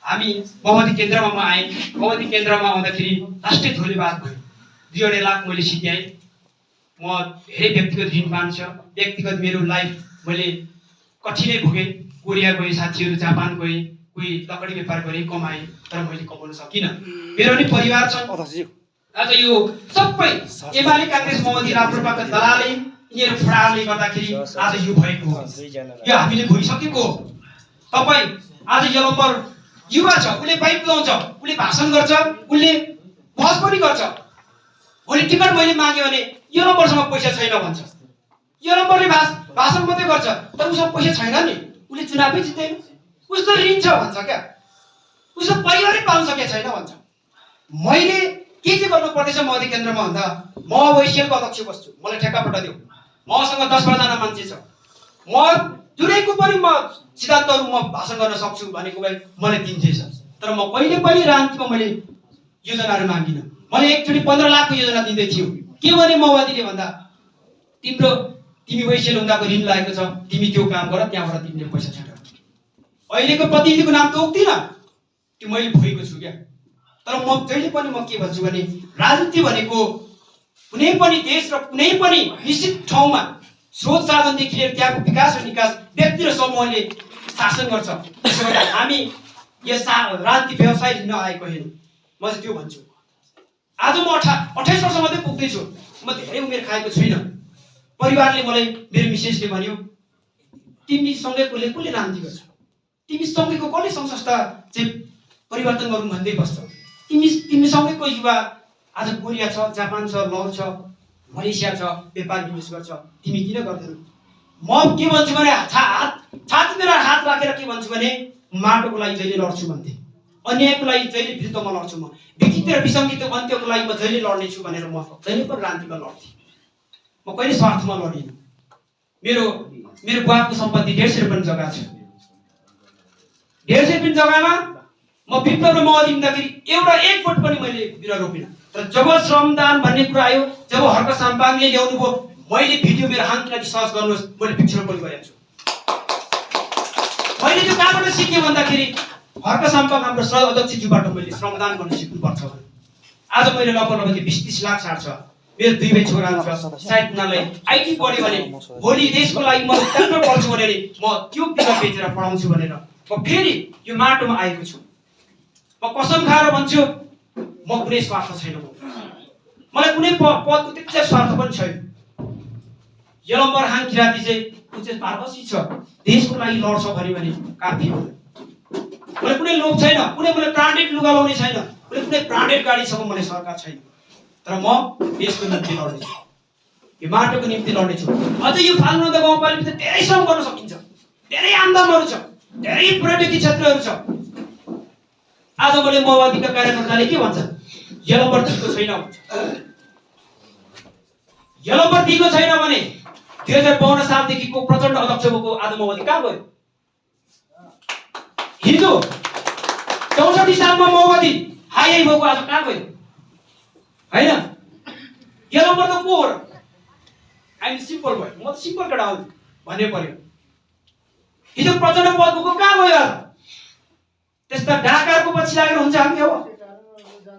हामी माओवादी केन्द्रमा म आएँ। माओवादी केन्द्रमा आउँदाखेरि लास्टै धोलेबाज भयो। 2.5 लाख मैले सिध्याएँ। म धेरै व्यक्तिगत ऋण मान्छ। व्यक्तिगत मेरो लाइफ मैले कठिनै भोगेँ। कोरिया गएँ, साथीहरू जापान गएँ, कोही लकडी व्यापार गरेँ, कमाएँ, तर मैले कमाउन सकिनँ। मेरो पनि परिवार छ। आज यो सबै एमाले कांग्रेस माओवादी राप्रपाका दलालले यिनीहरू फुडाले गर्दाखेरि आज यो भएको हो। यो हामीले भोगिसकेको हो। तपाईँ आज यलम्बर युवा छ, उसले बाइक कुदाउँछ, उसले भाषण गर्छ, उसले बहस पनि गर्छ। भोलि टिकट मैले माग्यो भने यलम्बरसँग पैसा छैन भन्छ। यलम्बरले भाषण मात्रै गर्छ, तर उसँग पैसा छैन नि, उसले चुनावै जित्दैन। उसको ऋण छ भन्छ क्या, उसको परिवारै पाल्न सकेको छैन भन्छ। मैले के चाहिँ गर्नु पर्दैछ माओवादी केन्द्रमा भन्दा म वैशियलको अध्यक्ष बस्छु, मलाई ठेक्का पठाइदेऊ। मसँग 10-12 जना मान्छे छ। म जुनैको पनि म सिद्धान्तहरू म भाषण गर्न सक्छु भनेको भए मलाई दिन्थेछ। तर म कहिले पनि राजनीतिमा मैले योजनाहरू मागिनँ। मैले एकचोटि 15 लाखको योजना दिँदै थियो। के भने माओवादीले भन्दा तिमी वैशियल हुँदाको ऋण लागेको छ, तिमी त्यो काम गर, त्यहाँबाट तिमीले पैसा छाड। अहिलेको प्रतिनिधिको नाम त उक्दिनँ, त्यो मैले भोगेको छु क्या। तर म जहिले पनि म के भन्छु भने राजनीति भनेको कुनै पनि देश र कुनै पनि निश्चित ठाउँमा स्रोत साधनदेखि लिएर त्यहाँको विकास र निकास व्यक्ति र समूहले शासन गर्छ। त्यसो गर्दा हामी यस राजनीति व्यवसाय लिन आएको होइन। म चाहिँ त्यो भन्छु। आज म 28 वर्ष मात्रै पुग्दैछु। म धेरै उमेर खाएको छुइनँ। परिवारले मलाई, मेरो मिसेसले भन्यो, तिमी सँगैकोले कसले राजनीति गर्छ, तिमी सँगैको कसले सङ्घ संस्था चाहिँ परिवर्तन गरौँ भन्दै बस्छ। तिमी सँगैको युवा आज कोरिया छ, जापान छ, लौ छ, मलेसिया छ, व्यापार बिजनेस गर्छ, तिमी किन गर्दैनौ? म के भन्छु भने छातीमा हात राखेर के भन्छु भने माटोको लागि जहिले लड्छु भन्थे, अन्यायको लागि जहिले विरुद्धमा लड्छु। म विकृति र विसङ्गतिको अन्त्यको लागि म जहिले लड्ने छु भनेर म जहिले पनि राजनीतिमा लड्थेँ। म कहिले स्वार्थमा लडिनँ। मेरो बुवाको सम्पत्ति 150 रुपियाँ जग्गा छ। 150 रुपियाँ जग्गामा म विप्लव र माओवादी हुँदाखेरि एउटा 1 बोट पनि मैले बिरुवा रोपिनँ। तर जब श्रमदान भन्ने कुरा आयो, जब हर्क साम्पाङले ल्याउनु भयो, मैले भिडियो मेरो हातलाई सर्च गर्नुहोस्, मैले वृक्षरोपण गरेको छु। मैले त्यो कहाँबाट सिकेँ भन्दाखेरि हर्क साम्पाङ हाम्रो सह अध्यक्षज्यूबाट मैले श्रमदान गर्न सिक्नुपर्छ भने। आज मैले लगभग 20-30 लाख साट्छ। मेरो 2 भाइ छोराहरू छ, सायद उनीहरूलाई आइटी पढ्यो भने भोलि देशको लागि म डाक्टर पढ्छु भनेर म त्यो बिरुवा बेचेर पढाउँछु भनेर म फेरि यो माटोमा आएको छु। म कसम खाएर भन्छु, म कुनै स्वार्थ छैन। मलाई कुनै पदको त्यति स्वार्थ पनि छैन। यलम्बर हाङ किराती चाहिँ ऊ चाहिँ पारदर्शी छ, देशको लागि लड्छ भने काफी हो। मलाई कुनै लोभ छैन, कुनै मलाई ब्रान्डेड लुगा लाउने छैन, कुनै ब्रान्डेड गाडीसँग मलाई सरकार छैन। तर म देशको निम्ति लड्नेछु, यो माटोको निम्ति लड्नेछु। अझ यो फाल्नुदा गाउँपालिकामा धेरै श्रम गर्न सकिन्छ, धेरै आन्दोलनहरू छ, धेरै पर्यटकीय क्षेत्रहरू छ। आज मैले माओवादीका कार्यकर्ताले के भन्छ, यलम्बर दिएको छैन भन्छ। यलम्बर दिएको छैन भने 2052 सालदेखिको प्रचण्ड अध्यक्ष भएको आज माओवादी कहाँ गयो? हिजो 64 सालमा माओवादी हाई भएको आज कहाँ गयो? हैन, यलम्बर त को हो र? आइम सिम्पल भयो, म त सिम्पल केटा हो भन्ने पर्यो। हिजो प्रचण्ड पद भएको कहाँ गयो? त्यस्ता डाकाको पछि लागेर हुन्छ हामी? हो,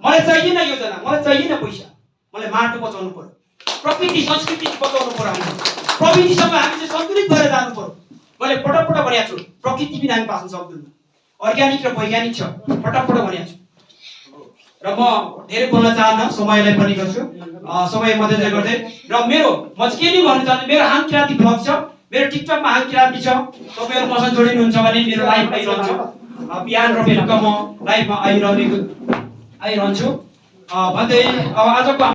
मलाई चाहिएन योजना, मलाई चाहिएन पैसा, मलाई माटो बचाउनु पर्यो, प्रकृति संस्कृति बचाउनु पर्यो। हामी प्रविधिसँग हामी चाहिँ सन्तुलित भएर जानु पर्यो। मैले पटक भनेको छु, प्रकृति बिना हामी बाँच्न सक्दैनौँ। अर्ग्यानिक र वैज्ञानिक छ, पटक भनेको छु। र म धेरै बोल्न चाहन्न, समयलाई पनि गर्छु, समय मध्येजय गर्दै। र म चाहिँ के नि भन्न चाहन्छु, मेरो हाङ किराती ब्लग छ, मेरो टिकटकमा हाङ किराती छ। तपाईँहरू मसँग जोडिनुहुन्छ भने मेरो लाइभ आइरहन्छ। बिहान र बेलुका म लाइभमा आइरहन्छु भन्दै अब आजको